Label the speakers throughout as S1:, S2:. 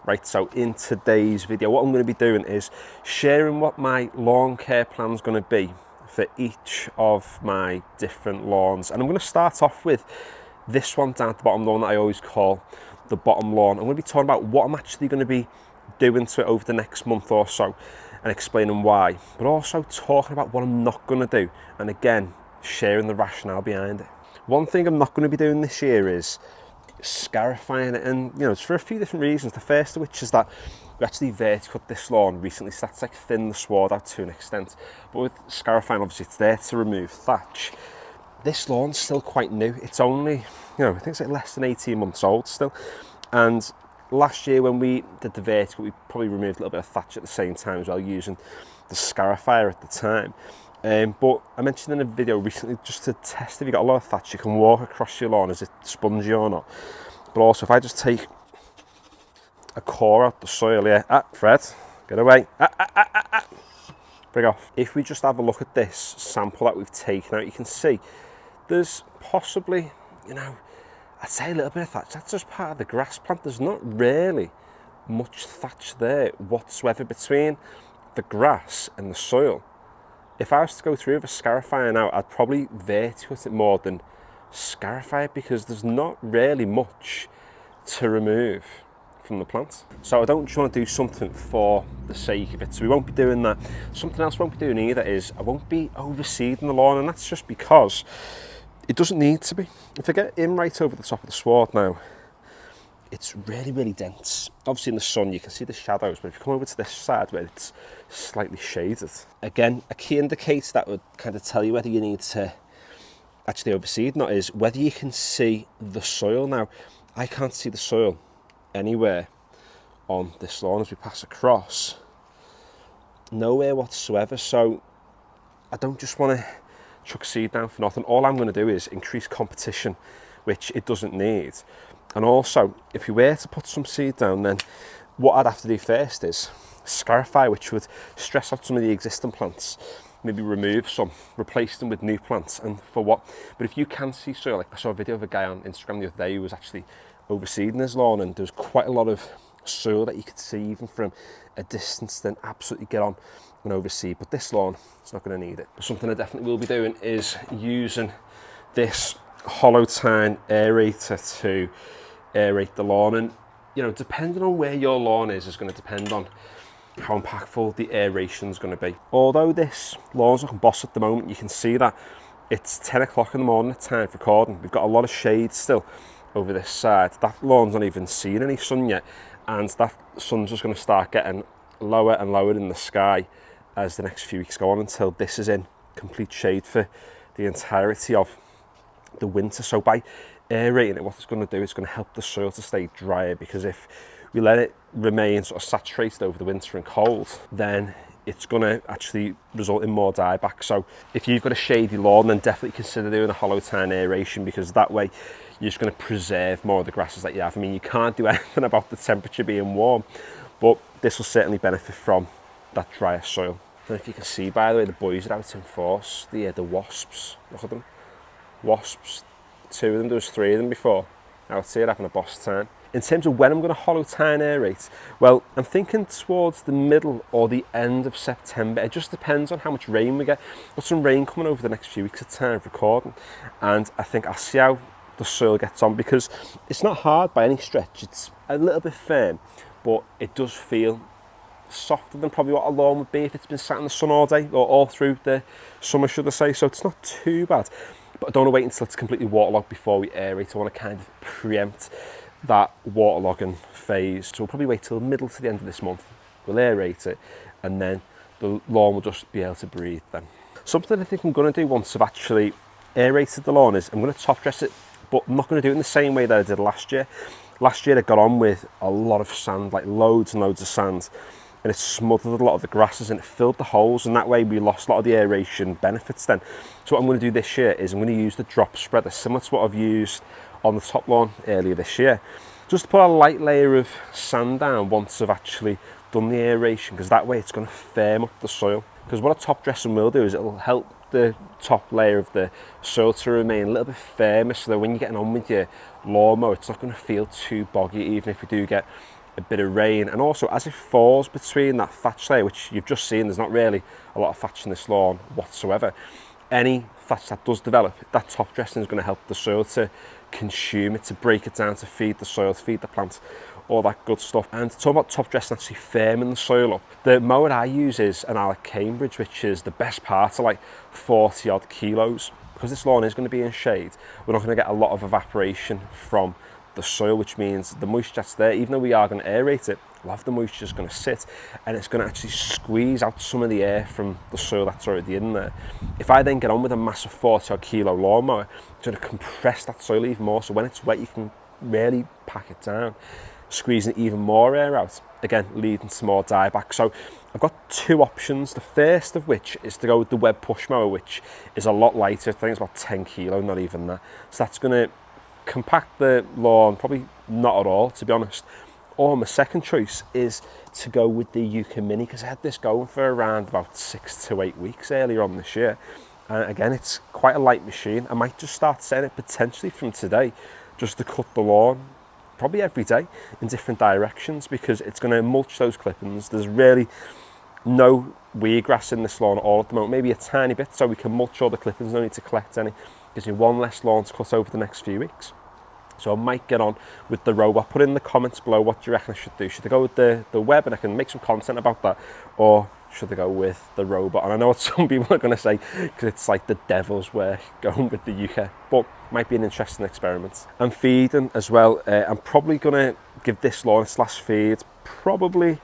S1: Right, so in today's video, what I'm going to be doing is sharing what my lawn care plan is going to be for each of my different lawns. And I'm going to start off with this one down at the bottom, the one that I always call the bottom lawn. I'm going to be talking about what I'm actually going to be doing to it over the next month or so and explaining why, but also talking about what I'm not going to do, and again sharing the rationale behind it. One thing I'm not going to be doing this year is scarifying it, and it's for a few different reasons. The first of which is that we actually verticut this lawn recently, so that's like thin the sward out to an extent, but with scarifying obviously it's there to remove thatch. This lawn's still quite new. It's only, I think it's like less than 18 months old still, and last year when we did the vertical, we probably removed a little bit of thatch at the same time as well, using the scarifier at the time. But I mentioned in a video recently, just to test if you got a lot of thatch, you can walk across your lawn, is it spongy or not. But also if I just take a core out the soil here, Fred, get away, bring off. If we just have a look at this sample that we've taken out, you can see there's possibly, I'd say a little bit of thatch. That's just part of the grass plant. There's not really much thatch there whatsoever between the grass and the soil. If I was to go through with a scarifier now, I'd probably verticut it more than scarify it, because there's not really much to remove from the plant. So I don't just want to do something for the sake of it, so we won't be doing that. Something else I won't be doing either is I won't be overseeding the lawn, and that's just because it doesn't need to be. If I get in right over the top of the sward now, it's really, really dense. Obviously in the sun you can see the shadows, but if you come over to this side where it's slightly shaded, again, a key indicator that would kind of tell you whether you need to actually overseed or not is whether you can see the soil. Now, I can't see the soil anywhere on this lawn as we pass across. Nowhere whatsoever, so I don't just want to chuck seed down for nothing. All I'm going to do is increase competition, which it doesn't need. And also, if you were to put some seed down, then what I'd have to do first is scarify, which would stress out some of the existing plants, maybe remove some, replace them with new plants, and for what? But if you can see soil, like I saw a video of a guy on Instagram the other day who was actually overseeding his lawn, and there was quite a lot of soil that you could see even from a distance, then absolutely get on and overseed. But this lawn, it's not going to need it. But something I definitely will be doing is using this hollow tine aerator to aerate the lawn, and depending on where your lawn is going to depend on how impactful the aeration is going to be. Although this lawn's looking boss at the moment, you can see that it's 10 o'clock in the morning at time for recording. We've got a lot of shade still over this side. That lawn's not even seen any sun yet, and that sun's just going to start getting lower and lower in the sky as the next few weeks go on, until this is in complete shade for the entirety of the winter. So by aerating it, what it's going to do is going to help the soil to stay drier, because if we let it remain sort of saturated over the winter and cold, then it's going to actually result in more dieback. So if you've got a shady lawn, then definitely consider doing a hollow tine aeration, because that way you're just going to preserve more of the grasses that you have. I mean, you can't do anything about the temperature being warm, but this will certainly benefit from that drier soil. I don't know if you can see, by the way, the boys are out in force. The wasps, look at them. Wasps, 2 of them, there was 3 of them before, out here having a boss time. In terms of when I'm going to hollow tine aerate, well, I'm thinking towards the middle or the end of September. It just depends on how much rain we get. Got some rain coming over the next few weeks at time of recording, and I think I'll see how the soil gets on, because it's not hard by any stretch. It's a little bit firm, but it does feel softer than probably what a lawn would be if it's been sat in the sun all day, or all through the summer, should I say. So it's not too bad, but I don't want to wait until it's completely waterlogged before we aerate. I want to kind of preempt that waterlogging phase, so we'll probably wait till the middle to the end of this month. We'll aerate it, and then the lawn will just be able to breathe then. Something I think I'm going to do once I've actually aerated the lawn is I'm going to top dress it, but I'm not going to do it in the same way that I did last year. Last year I got on with a lot of sand, like loads and loads of sand, and it smothered a lot of the grasses and it filled the holes, and that way we lost a lot of the aeration benefits then. So what I'm going to do this year is I'm going to use the drop spreader, similar to what I've used on the top lawn earlier this year, just to put a light layer of sand down once I've actually done the aeration, because that way it's going to firm up the soil. Because what a top dressing will do is it'll help the top layer of the soil to remain a little bit firmer, so that when you're getting on with your lawnmower, it's not going to feel too boggy, even if we do get a bit of rain, and also as it falls between that thatch layer, which you've just seen, there's not really a lot of thatch in this lawn whatsoever. Any thatch that does develop, that top dressing is going to help the soil to consume it, to break it down, to feed the soil, to feed the plants, all that good stuff. And to talk about top dressing actually firming the soil up, the mower I use is an Alec Cambridge, which is the best part of like 40 odd kilos. Because this lawn is going to be in shade, we're not going to get a lot of evaporation from the soil, which means the moisture that's there, even though we are going to aerate it, a lot of the moisture is going to sit and it's going to actually squeeze out some of the air from the soil that's already in there. If I then get on with a massive 40 odd kilo lawnmower, it's going to compress that soil even more, so when it's wet you can really pack it down, squeezing even more air out, again leading to more dieback. So I've got two options, the first of which is to go with the Web push mower, which is a lot lighter. I think it's about 10 kilo, not even that, so that's going to compact the lawn probably not at all, to be honest. Or my second choice is to go with the Yuka Mini, because I had this going for around about 6 to 8 weeks earlier on this year, and again it's quite a light machine. I might just start setting it potentially from today just to cut the lawn probably every day in different directions, because it's going to mulch those clippings. There's really no weed grass in this lawn at all at the moment, maybe a tiny bit, so we can mulch all the clippings, no need to collect any. Gives you one less lawn to cut over the next few weeks. So I might get on with the robot. Put in the comments below what you reckon I should do. Should I go with the Web and I can make some content about that, or should I go with the robot? And I know what some people are going to say, because it's like the devil's work going with the Yuka, but might be an interesting experiment. And feeding as well, I'm probably going to give this lawn its last feed probably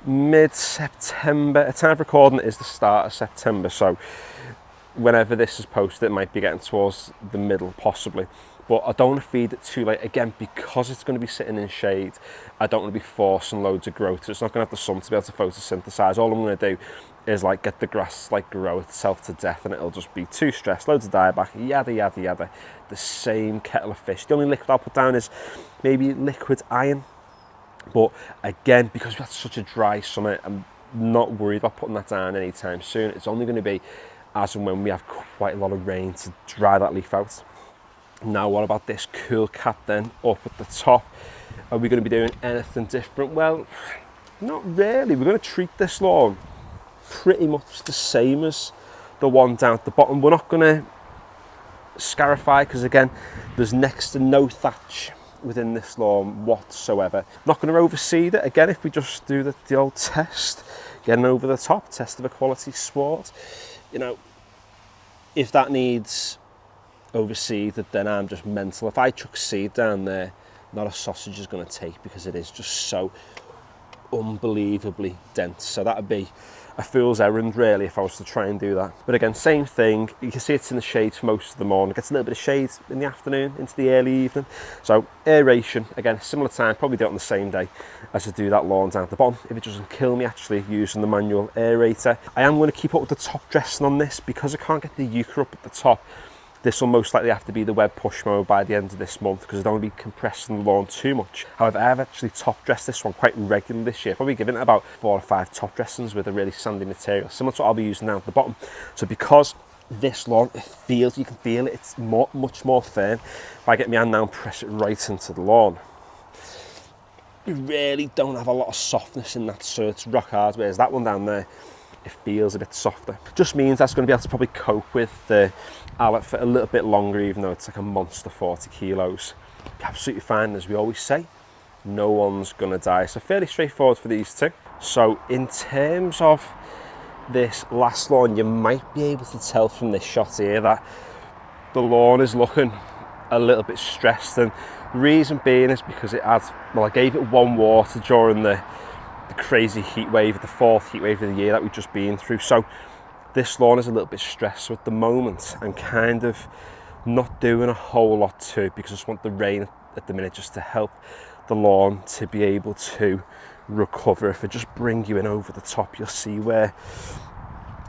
S1: mid-September. At time of recording it is the start of September, so whenever this is posted it might be getting towards the middle possibly. But I don't want to feed it too late, again because it's going to be sitting in shade. I don't want to be forcing loads of growth, so it's not going to have the sun to be able to photosynthesize. All I'm going to do is like get the grass like grow itself to death, and it'll just be too stressed, loads of dieback, yada yada yada, the same kettle of fish. The only liquid I'll put down is maybe liquid iron, but again because we've had such a dry summer, I'm not worried about putting that down anytime soon. It's only going to be as and when we have quite a lot of rain to dry that leaf out. Now what about this cool cat then up at the top? Are we going to be doing anything different? Well, not really. We're going to treat this lawn pretty much the same as the one down at the bottom. We're not going to scarify, because again there's next to no thatch within this lawn whatsoever. Not going to overseed it. Again, if we just do the old test, getting over the top, test of a quality sport, you know, if that needs overseeded, then I'm just mental. If I chuck seed down there, not a sausage is going to take, because it is just so unbelievably dense. So that would be a fool's errand really if I was to try and do that. But again, same thing. You can see it's in the shade for most of the morning. It gets a little bit of shade in the afternoon into the early evening. So aeration, again, similar time, probably do it on the same day as I do that lawn down at the bottom, if it doesn't kill me actually using the manual aerator. I am going to keep up with the top dressing on this, because I can't get the Yuka up at the top. This will most likely have to be the Web push mower by the end of this month, because I don't want to be compressing the lawn too much. However, I've actually top dressed this one quite regularly this year, probably giving it about 4 or 5 top dressings with a really sandy material, similar to what I'll be using down at the bottom. So because this lawn, it feels, you can feel it, it's much more firm. If I get my hand now and press it right into the lawn, you really don't have a lot of softness in that, so it's rock hard, whereas that one down there, it feels a bit softer. Just means that's going to be able to probably cope with the Alec for a little bit longer, even though it's like a monster 40 kilos. Absolutely fine, as we always say, no one's going to die. So fairly straightforward for these two. So in terms of this last lawn, you might be able to tell from this shot here that the lawn is looking a little bit stressed, and the reason being is because it had, well, I gave it one water during the crazy heat wave, the 4th heat wave of the year that we've just been through. So this lawn is a little bit stressed at the moment and kind of not doing a whole lot to it, because I just want the rain at the minute just to help the lawn to be able to recover. If I just bring you in over the top, you'll see where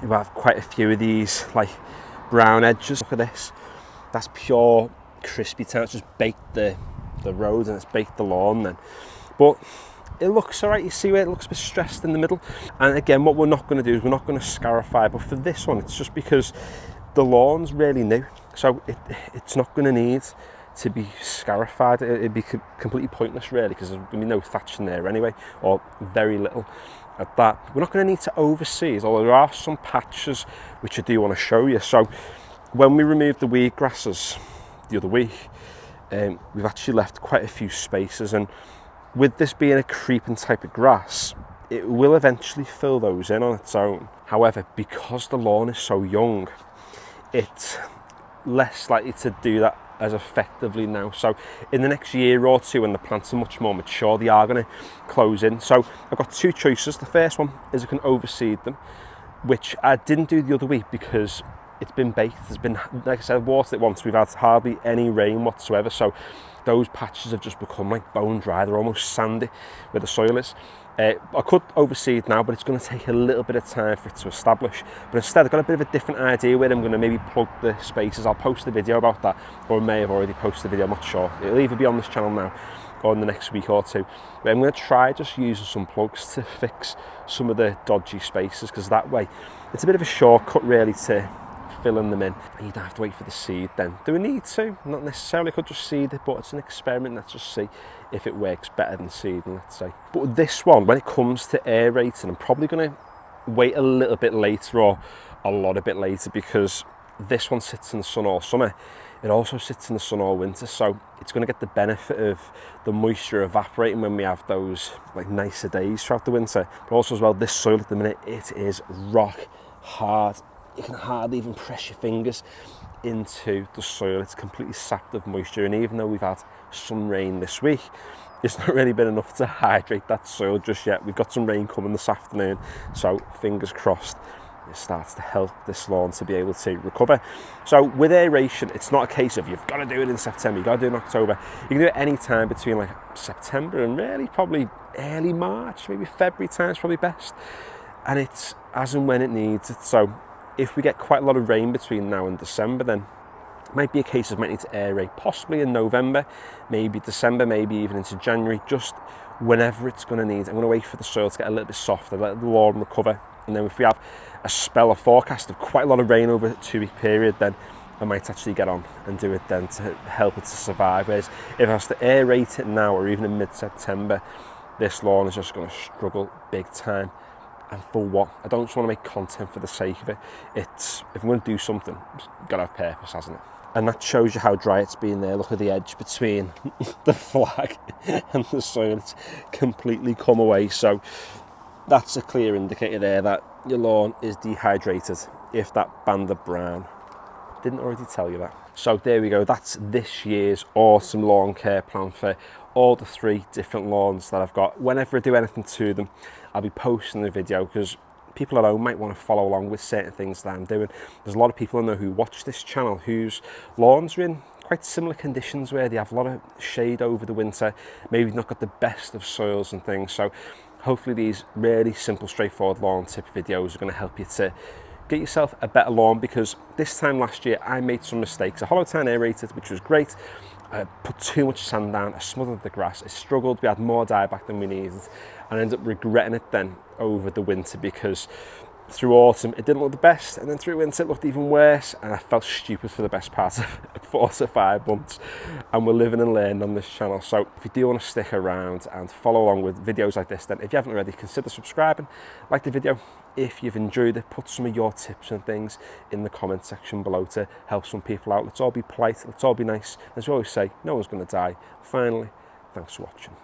S1: you have quite a few of these like brown edges. Look at this, that's pure crispy time. It's just baked the road and it's baked the lawn then. But it looks all right. You see where it looks a bit stressed in the middle. And again, what we're not going to do is we're not going to scarify, but for this one, it's just because the lawn's really new, so it's not going to need to be scarified. It'd be completely pointless really, because there's going to be no thatching there anyway, or very little at that. We're not going to need to overseed, although there are some patches which I do want to show you. So when we removed the weed grasses the other week, we've actually left quite a few spaces, and with this being a creeping type of grass, it will eventually fill those in on its own. However, because the lawn is so young, it's less likely to do that as effectively now. So in the next year or two, when the plants are much more mature, they are going to close in. So I've got two choices. The first one is I can overseed them, which I didn't do the other week because it's been baked. There's been, like I said, I've watered it once. We've had hardly any rain whatsoever, so those patches have just become like bone dry. They're almost sandy where the soil is. I could overseed now, but it's going to take a little bit of time for it to establish. But instead, I've got a bit of a different idea where I'm going to maybe plug the spaces. I'll post a video about that, or I may have already posted a video, I'm not sure. It'll either be on this channel now or in the next week or two. But I'm going to try just using some plugs to fix some of the dodgy spaces, because that way it's a bit of a shortcut really to filling them in, and you don't have to wait for the seed then. Do we need to? Not necessarily. I could just seed it, but it's an experiment. Let's just see if it works better than seeding, let's say. But this one, when it comes to aerating, I'm probably going to wait a little bit later, or a lot a bit later, because this one sits in the sun all summer. It also sits in the sun all winter, so it's going to get the benefit of the moisture evaporating when we have those like nicer days throughout the winter. But also as well, this soil at the minute, it is rock hard. You can hardly even press your fingers into the soil. It's completely sapped of moisture, and even though we've had some rain this week, it's not really been enough to hydrate that soil just yet. We've got some rain coming this afternoon, so fingers crossed it starts to help this lawn to be able to recover. So with aeration, it's not a case of you've got to do it in September, you've got to do it in October. You can do it any time between like September and really probably early March, maybe February time is probably best, and it's as and when it needs it. So if we get quite a lot of rain between now and December, then it might be a case of might need to aerate possibly in November, maybe December, maybe even into January, just whenever it's going to need. I'm going to wait for the soil to get a little bit softer, let the lawn recover, and then if we have a spell, a forecast of quite a lot of rain over a 2-week period, then I might actually get on and do it then to help it to survive. Whereas if I was to aerate it now, or even in mid-September, this lawn is just going to struggle big time. And for what? I don't just want to make content for the sake of it. It's, if I'm going to do something, it's got to have purpose, hasn't it? And that shows you how dry it's been there. Look at the edge between the flag and the soil. It's completely come away. So that's a clear indicator there that your lawn is dehydrated, if that band of brown didn't already tell you that. So there we go. That's this year's autumn lawn care plan for all the 3 different lawns that I've got. Whenever I do anything to them, I'll be posting the video, because people at home might want to follow along with certain things that I'm doing. There's a lot of people I know who watch this channel whose lawns are in quite similar conditions, where they have a lot of shade over the winter, maybe not got the best of soils and things. So hopefully these really simple, straightforward lawn tip videos are going to help you to get yourself a better lawn, because this time last year I made some mistakes. I hollow tine aerated, which was great. I put too much sand down, I smothered the grass, it struggled, we had more dieback than we needed, and I ended up regretting it then over the winter, because through autumn it didn't look the best, and then through winter it looked even worse, and I felt stupid for the best part of 4 to 5 months. And we're living and learning on this channel. So if you do want to stick around and follow along with videos like this, then if you haven't already, consider subscribing, like the video. If you've enjoyed it, put some of your tips and things in the comment section below to help some people out. Let's all be polite, let's all be nice. As we always say, no one's going to die. Finally, thanks for watching.